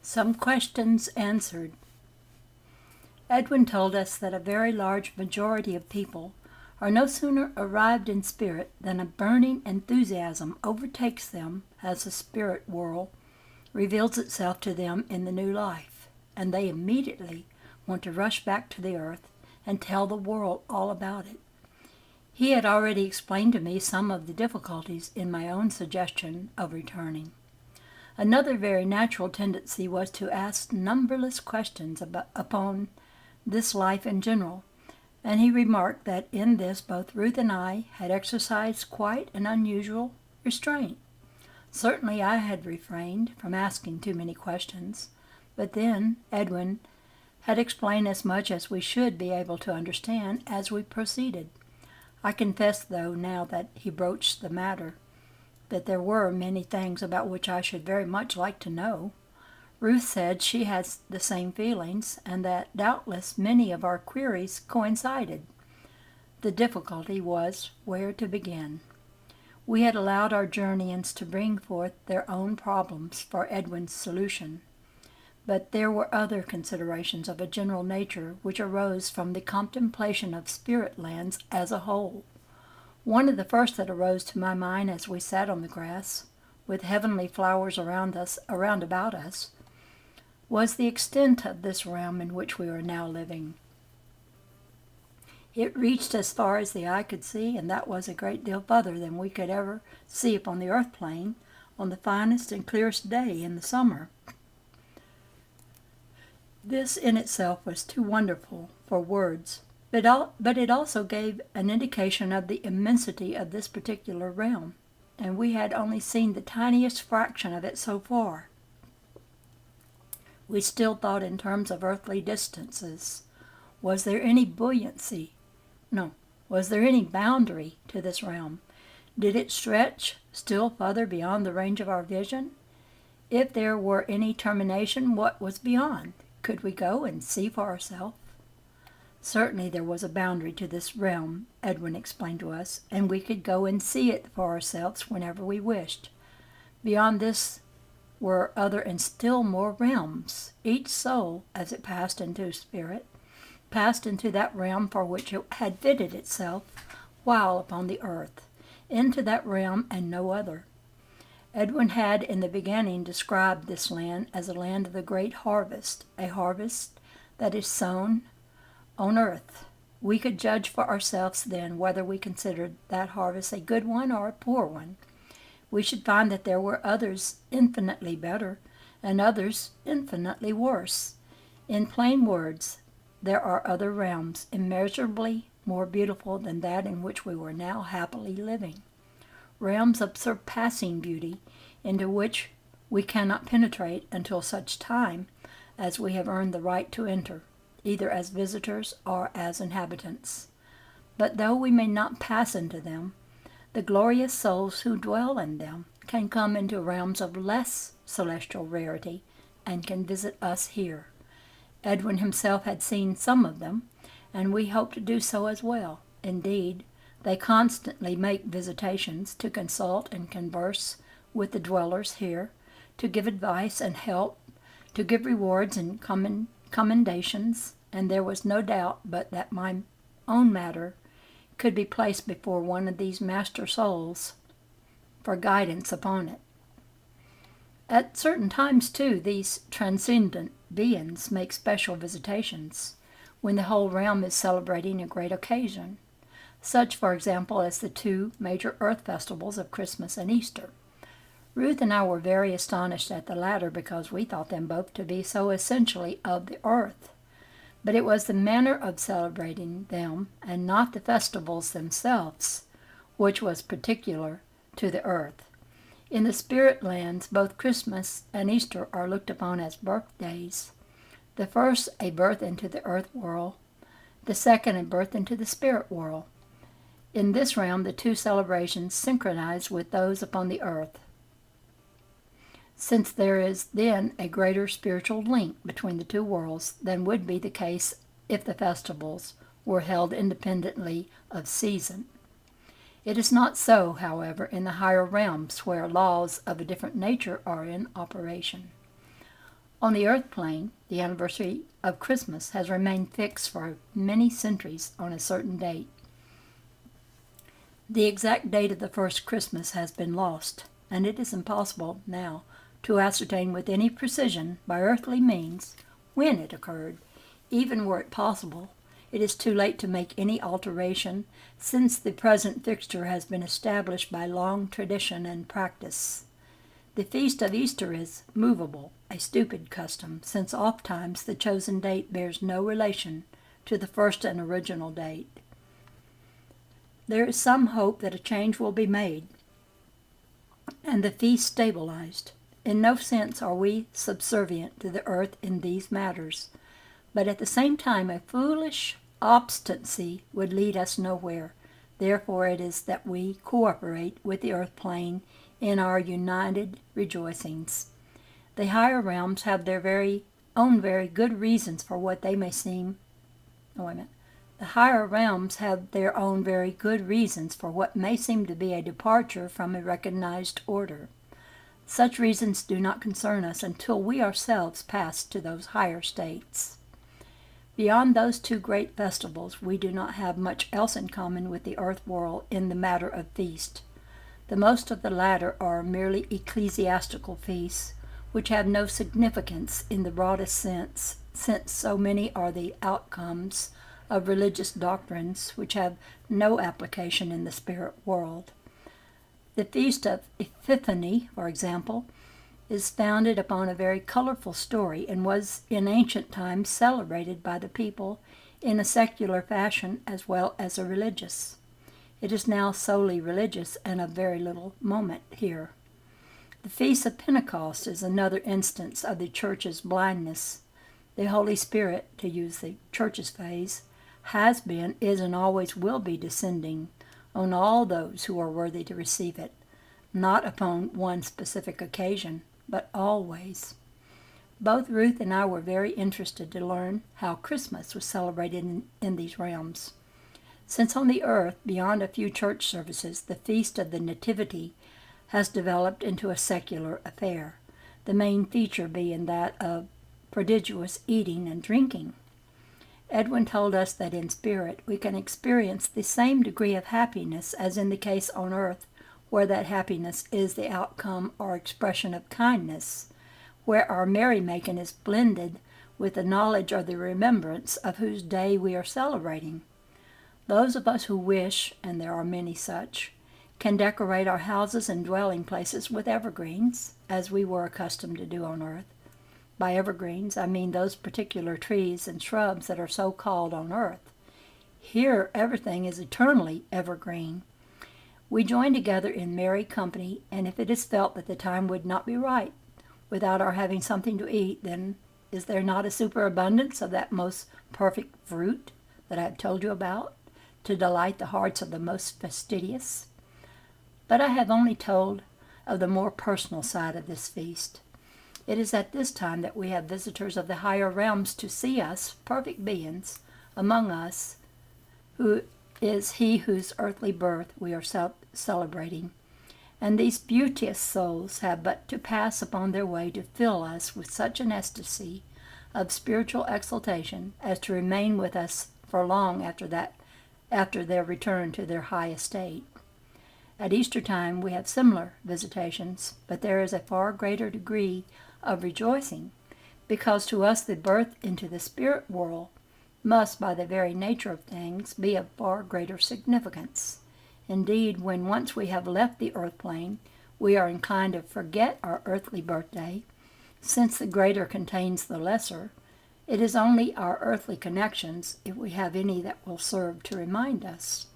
Some questions answered. Edwin told us that a very large majority of people are no sooner arrived in spirit than a burning enthusiasm overtakes them as the spirit world reveals itself to them in the new life, and they immediately want to rush back to the earth and tell the world all about it. He had already explained to me some of the difficulties in my own suggestion of returning. Another very natural tendency was to ask numberless questions upon this life in general, and he remarked that in this both Ruth and I had exercised quite an unusual restraint. Certainly I had refrained from asking too many questions, but then Edwin had explained as much as we should be able to understand as we proceeded. I confess, though, now that he broached the matter, that there were many things about which I should very much like to know. Ruth said she has the same feelings, and that doubtless many of our queries coincided. The difficulty was where to begin. We had allowed our journeyings to bring forth their own problems for Edwin's solution, but there were other considerations of a general nature which arose from the contemplation of spirit lands as a whole. One of the first that arose to my mind as we sat on the grass, with heavenly flowers around about us, was the extent of this realm in which we were now living. It reached as far as the eye could see, and that was a great deal further than we could ever see upon the earth plane on the finest and clearest day in the summer. This in itself was too wonderful for words, but it also gave an indication of the immensity of this particular realm, and we had only seen the tiniest fraction of it so far. We still thought in terms of earthly distances. Was there any buoyancy? No. Was there any boundary to this realm? Did it stretch still further beyond the range of our vision? If there were any termination, what was beyond? Could we go and see for ourselves? Certainly there was a boundary to this realm, Edwin explained to us, and we could go and see it for ourselves whenever we wished. Beyond this were other and still more realms. Each soul, as it passed into spirit, passed into that realm for which it had fitted itself while upon the earth, into that realm and no other. Edwin had in the beginning described this land as a land of the great harvest, a harvest that is sown on earth. We could judge for ourselves then whether we considered that harvest a good one or a poor one. We should find that there were others infinitely better and others infinitely worse. In plain words, there are other realms immeasurably more beautiful than that in which we were now happily living. Realms of surpassing beauty into which we cannot penetrate until such time as we have earned the right to enter, either as visitors or as inhabitants. But though we may not pass into them, the glorious souls who dwell in them can come into realms of less celestial rarity and can visit us here. Edwin himself had seen some of them, and we hope to do so as well. Indeed, they constantly make visitations to consult and converse with the dwellers here, to give advice and help, to give rewards and commendations, and there was no doubt but that my own matter could be placed before one of these master souls for guidance upon it. At certain times, too, these transcendent beings make special visitations, when the whole realm is celebrating a great occasion, such, for example, as the two major earth festivals of Christmas and Easter. Ruth and I were very astonished at the latter because we thought them both to be so essentially of the earth. But it was the manner of celebrating them, and not the festivals themselves, which was particular to the earth. In the spirit lands, both Christmas and Easter are looked upon as birthdays. The first a birth into the earth world, the second a birth into the spirit world. In this realm, the two celebrations synchronize with those upon the earth, since there is then a greater spiritual link between the two worlds than would be the case if the festivals were held independently of season. It is not so, however, in the higher realms where laws of a different nature are in operation. On the earth plane, the anniversary of Christmas has remained fixed for many centuries on a certain date. The exact date of the first Christmas has been lost, and it is impossible now to ascertain with any precision by earthly means when it occurred. Even were it possible, it is too late to make any alteration, since the present fixture has been established by long tradition and practice. The feast of Easter is movable, a stupid custom, since ofttimes the chosen date bears no relation to the first and original date. There is some hope that a change will be made, and the feast stabilized. In no sense are we subservient to the earth in these matters, but at the same time a foolish obstinacy would lead us nowhere. Therefore it is that we cooperate with the earth plane in our united rejoicings. The higher realms have their very good reasons for what they may seem. The higher realms have their own very good reasons for what may seem to be a departure from a recognized order. Such reasons do not concern us until we ourselves pass to those higher states. Beyond those two great festivals, we do not have much else in common with the earth world in the matter of feast. The most of the latter are merely ecclesiastical feasts, which have no significance in the broadest sense, since so many are the outcomes of religious doctrines which have no application in the spirit world. The Feast of Epiphany, for example, is founded upon a very colorful story and was in ancient times celebrated by the people in a secular fashion as well as a religious. It is now solely religious and of very little moment here. The Feast of Pentecost is another instance of the Church's blindness. The Holy Spirit, to use the Church's phrase, has been, is, and always will be descending on all those who are worthy to receive it, not upon one specific occasion, but always. Both Ruth and I were very interested to learn how Christmas was celebrated in these realms. Since on the earth, beyond a few church services, the Feast of the Nativity has developed into a secular affair, the main feature being that of prodigious eating and drinking. Edwin told us that in spirit we can experience the same degree of happiness as in the case on earth, where that happiness is the outcome or expression of kindness, where our merrymaking is blended with the knowledge or the remembrance of whose day we are celebrating. Those of us who wish, and there are many such, can decorate our houses and dwelling places with evergreens, as we were accustomed to do on earth. By evergreens, I mean those particular trees and shrubs that are so called on earth. Here, everything is eternally evergreen. We join together in merry company, and if it is felt that the time would not be right without our having something to eat, then is there not a superabundance of that most perfect fruit that I have told you about, to delight the hearts of the most fastidious? But I have only told of the more personal side of this feast. It is at this time that we have visitors of the higher realms to see us, perfect beings, among us, who is he whose earthly birth we are celebrating. And these beauteous souls have but to pass upon their way to fill us with such an ecstasy of spiritual exaltation as to remain with us for long after their return to their high estate. At Easter time we have similar visitations, but there is a far greater degree of rejoicing, because to us the birth into the spirit world must, by the very nature of things, be of far greater significance. Indeed, when once we have left the earth plane, we are inclined to forget our earthly birthday. Since the greater contains the lesser, it is only our earthly connections, if we have any, that will serve to remind us.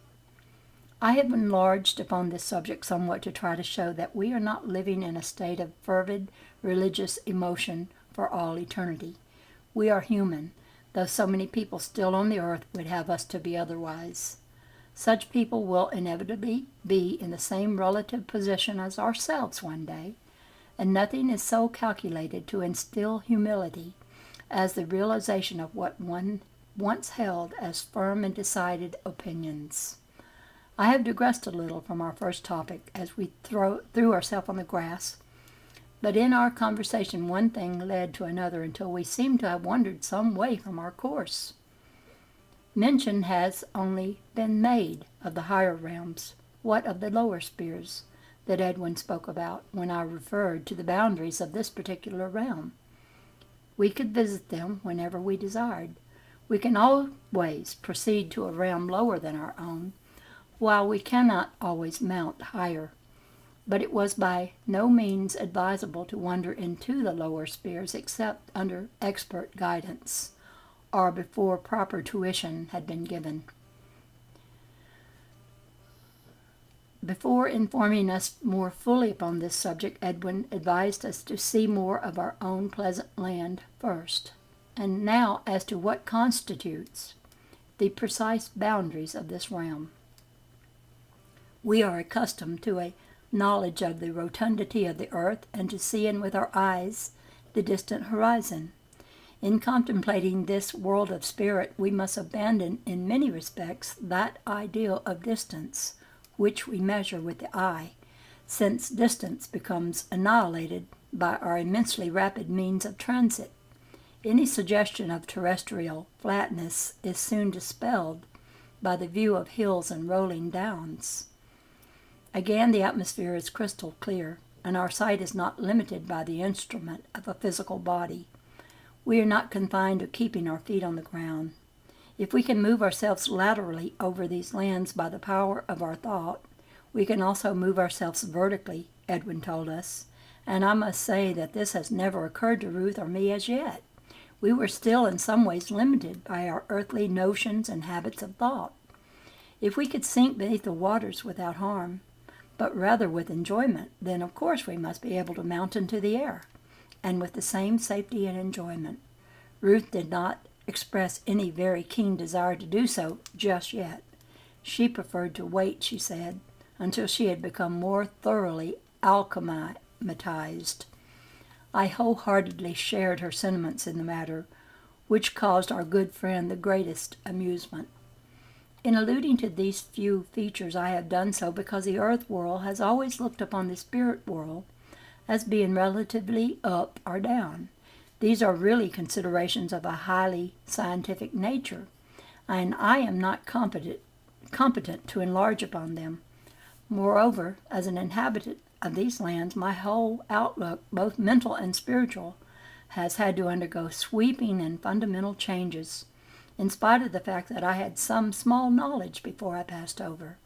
I have enlarged upon this subject somewhat to try to show that we are not living in a state of fervid religious emotion for all eternity. We are human, though so many people still on the earth would have us to be otherwise. Such people will inevitably be in the same relative position as ourselves one day, and nothing is so calculated to instill humility as the realization of what one once held as firm and decided opinions. I have digressed a little from our first topic as we threw ourselves on the grass, But in our conversation, one thing led to another until we seemed to have wandered some way from our course. Mention has only been made of the higher realms. What of the lower spheres that Edwin spoke about when I referred to the boundaries of this particular realm? We could visit them whenever we desired. We can always proceed to a realm lower than our own, while we cannot always mount higher. But it was by no means advisable to wander into the lower spheres except under expert guidance, or before proper tuition had been given. Before informing us more fully upon this subject, Edwin advised us to see more of our own pleasant land first. And now as to what constitutes the precise boundaries of this realm. We are accustomed to a knowledge of the rotundity of the earth and to seeing with our eyes the distant horizon. In contemplating this world of spirit, we must abandon in many respects that ideal of distance which we measure with the eye, since distance becomes annihilated by our immensely rapid means of transit. Any suggestion of terrestrial flatness is soon dispelled by the view of hills and rolling downs. Again, the atmosphere is crystal clear, and our sight is not limited by the instrument of a physical body. We are not confined to keeping our feet on the ground. If we can move ourselves laterally over these lands by the power of our thought, we can also move ourselves vertically, Edwin told us, and I must say that this has never occurred to Ruth or me as yet. We were still in some ways limited by our earthly notions and habits of thought. If we could sink beneath the waters without harm, but rather with enjoyment, then of course we must be able to mount into the air, and with the same safety and enjoyment. Ruth did not express any very keen desire to do so just yet. She preferred to wait, she said, until she had become more thoroughly alchematized. I wholeheartedly shared her sentiments in the matter, which caused our good friend the greatest amusement. In alluding to these few features, I have done so because the earth world has always looked upon the spirit world as being relatively up or down. These are really considerations of a highly scientific nature, and I am not competent to enlarge upon them. Moreover, as an inhabitant of these lands, my whole outlook, both mental and spiritual, has had to undergo sweeping and fundamental changes, in spite of the fact that I had some small knowledge before I passed over.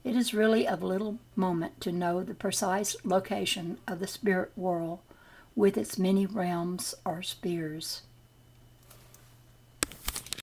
It is really of little moment to know the precise location of the spirit world with its many realms or spheres.